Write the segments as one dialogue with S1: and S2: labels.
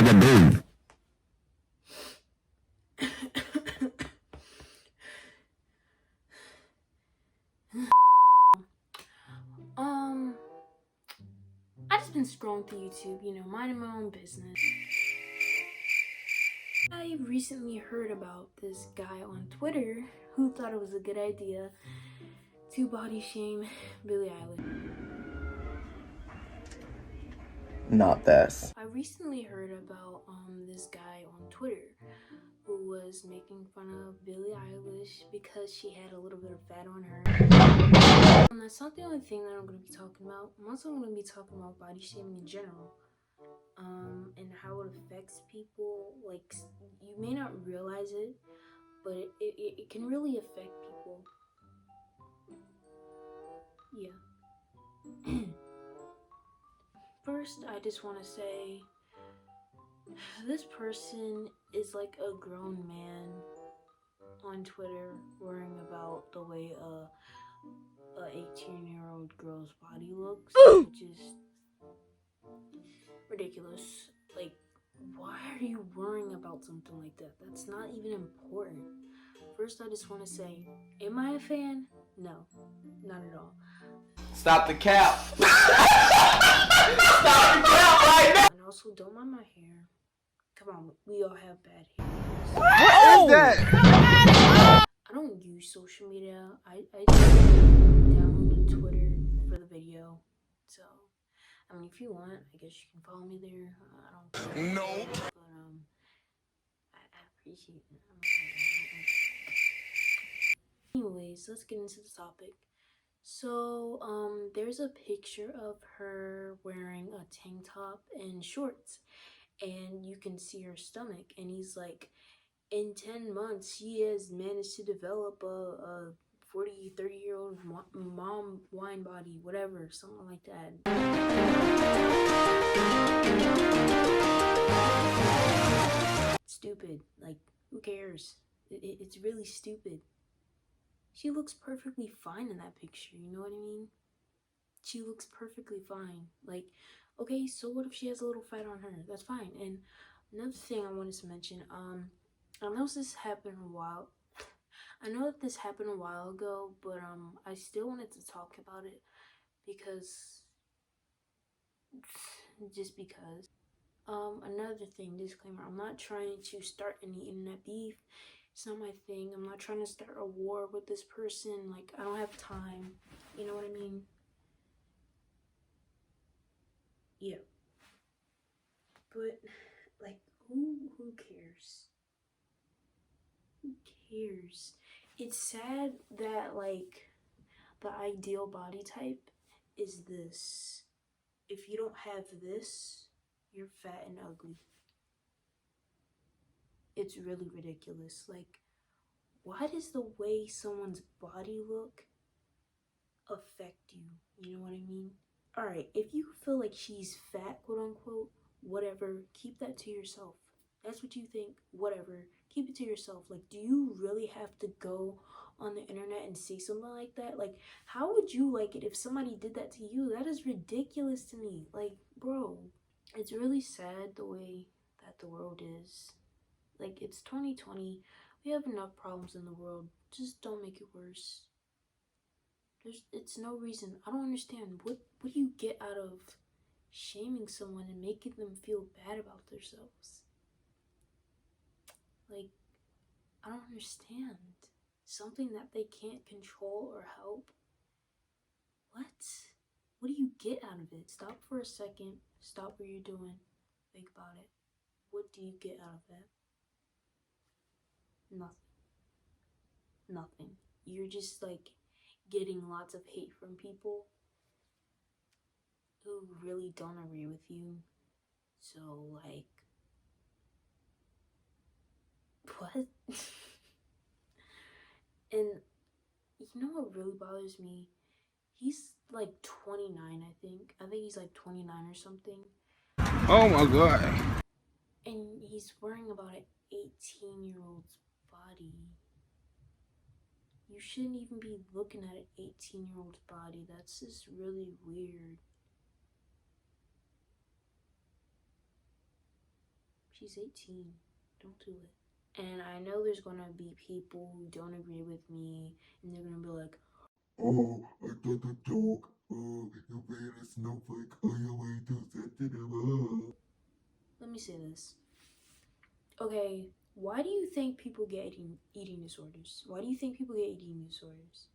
S1: like a dude.
S2: I just been scrolling through YouTube, minding my own business. I recently heard about this guy on Twitter who thought it was a good idea to body shame Billie Eilish.
S3: Not this.
S2: I recently heard about this guy on Twitter who was making fun of Billie Eilish because she had a little bit of fat on her. And that's not the only thing that I'm going to be talking about. I'm also going to be talking about body shaming in general. And how it affects people. Like, you may not realize it, but it can really affect people. Yeah. First, I just want to say, this person is like a grown man on Twitter worrying about the way a 18-year-old girl's body looks, which is ridiculous. Like, why are you worrying about something like that? That's not even important. First, I just want to say, am I a fan? No, not at all.
S3: Stop the cap. Stop the cap right now.
S2: And also, don't mind my hair. Come on, we all have bad hair.
S3: What is that?
S2: I don't use social media. I just downloaded Twitter for the video. So, I mean, if you want, I guess you can follow me there. I don't care.
S1: Nope.
S2: But, I appreciate it. Anyways, let's get into the topic. So, there's a picture of her wearing a tank top and shorts, and you can see her stomach, and he's like, in 10 months, she has managed to develop a 30-year-old mom wine body, whatever, something like that. Stupid. Like, who cares? It's really stupid. She looks perfectly fine in that picture, you know what I mean? She looks perfectly fine. Like, okay, so what if she has a little fat on her? That's fine. And another thing I wanted to mention, I know this happened a while. I know that this happened a while ago, but I still wanted to talk about it because, just because. Another thing, disclaimer, I'm not trying to start any internet beef. It's not my thing. I'm not trying to start a war with this person. Like, I don't have time. You know what I mean? Yeah. But, like, who cares? Who cares? It's sad that, like, the ideal body type is this. If you don't have this, you're fat and ugly. It's really ridiculous. Like, why does the way someone's body look affect you? You know what I mean? Alright, if you feel like she's fat, quote unquote, whatever, keep that to yourself. That's what you think, whatever. Keep it to yourself. Like, do you really have to go on the internet and say something like that? Like, how would you like it if somebody did that to you? That is ridiculous to me. Like, bro, it's really sad the way that the world is. Like, it's 2020. We have enough problems in the world. Just don't make it worse. It's no reason. I don't understand. What do you get out of shaming someone and making them feel bad about themselves? Like, I don't understand. Something that they can't control or help? What? What do you get out of it? Stop for a second. Stop what you're doing. Think about it. What do you get out of that? Nothing. Nothing. You're just, like, getting lots of hate from people who really don't agree with you. So, like, what? And you know what really bothers me? He's like 29, I think. I think he's like 29 or something.
S1: Oh my god.
S2: And he's worrying about an 18-year-old's body. You shouldn't even be looking at an 18-year-old's body. That's just really weird. She's 18. Don't do it. And I know there's gonna be people who don't agree with me, and they're gonna be like,
S1: oh, I thought the joke. Oh, you made a snowflake. Oh, you're way too sensitive. Oh.
S2: let me say this. Okay, why do you think people get eating disorders? Why do you think people get eating disorders?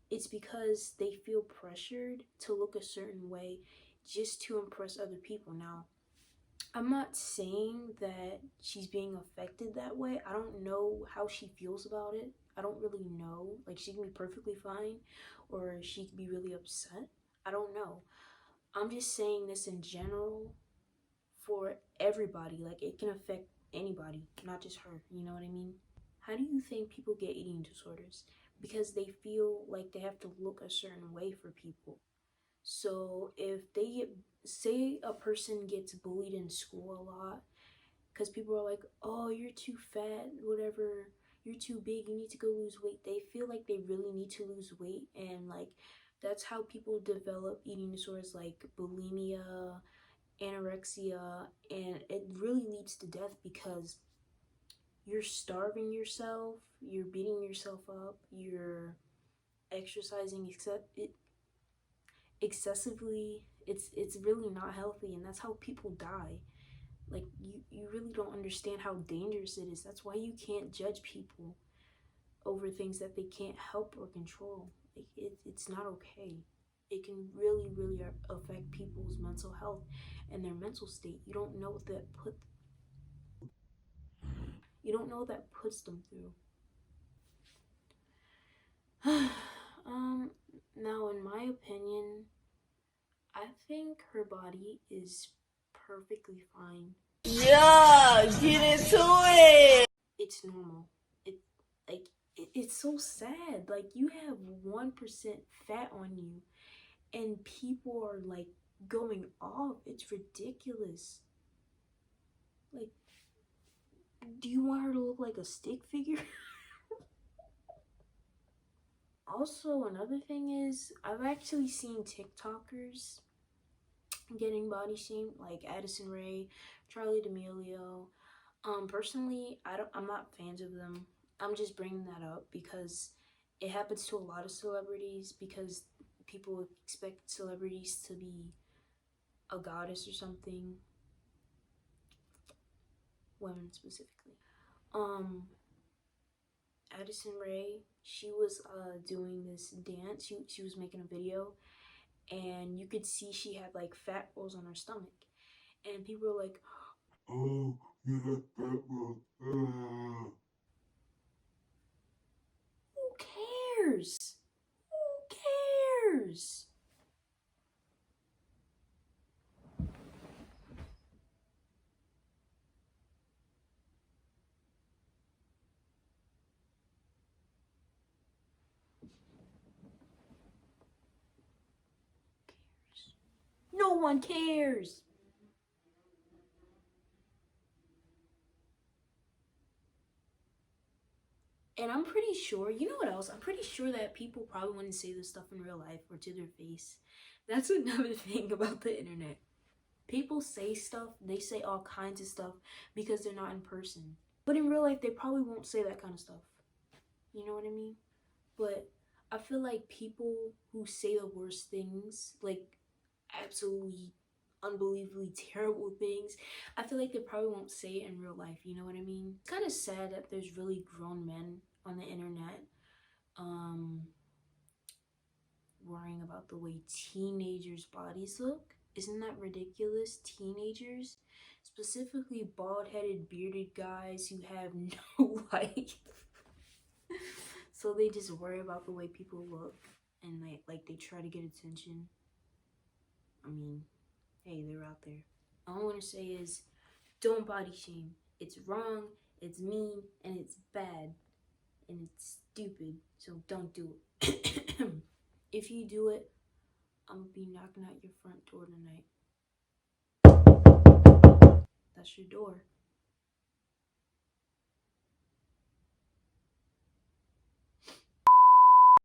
S2: It's because they feel pressured to look a certain way just to impress other people. Now, I'm not saying that she's being affected that way. I don't know how she feels about it. I don't really know. Like, she can be perfectly fine or she could be really upset. I don't know. I'm just saying this in general for everybody. Like, it can affect anybody, not just her. You know what I mean? How do you think people get eating disorders? Because they feel like they have to look a certain way for people. So if they get, say a person gets bullied in school a lot, because people are like, oh, you're too fat, whatever, you're too big, you need to go lose weight. They feel like they really need to lose weight, and like that's how people develop eating disorders like bulimia, anorexia, and it really leads to death because you're starving yourself, you're beating yourself up, you're exercising excessively. It's really not healthy, and that's how people die. Like, you really don't understand how dangerous it is. That's why you can't judge people over things that they can't help or control. Like, it's not okay. It can really, really affect people's mental health and their mental state. You don't know what that puts them through. Now, in my opinion, I think her body is perfectly fine.
S3: Yeah, get into it.
S2: It's normal. It's so sad. Like, you have 1% fat on you, and people are like going off. It's ridiculous. Like, do you want her to look like a stick figure? Also, another thing is, I've actually seen TikTokers getting body shamed, like Addison Rae, Charlie D'Amelio. Personally, I'm not fans of them. I'm just bringing that up because it happens to a lot of celebrities, because people expect celebrities to be a goddess or something, women specifically. Addison Rae, she was doing this dance. She was making a video, and you could see she had like fat rolls on her stomach, and people were like,
S1: Oh, you have fat roll.
S2: "Who cares? Who cares?" No one cares. And I'm pretty sure, you know what else? I'm pretty sure that people probably wouldn't say this stuff in real life or to their face. That's another thing about the internet. People say stuff, they say all kinds of stuff because they're not in person. But in real life, they probably won't say that kind of stuff. You know what I mean? But I feel like people who say the worst things, like absolutely unbelievably terrible things, I feel like they probably won't say it in real life. You know what I mean? It's kind of sad that there's really grown men on the internet worrying about the way teenagers' bodies look. Isn't that ridiculous? Teenagers, specifically bald-headed, bearded guys who have no life. So they just worry about the way people look, and they try to get attention. I mean, hey, they're out there. All I want to say is, don't body shame. It's wrong, it's mean, and it's bad, and it's stupid. So don't do it. If you do it, I'm gonna be knocking at your front door tonight. That's your door.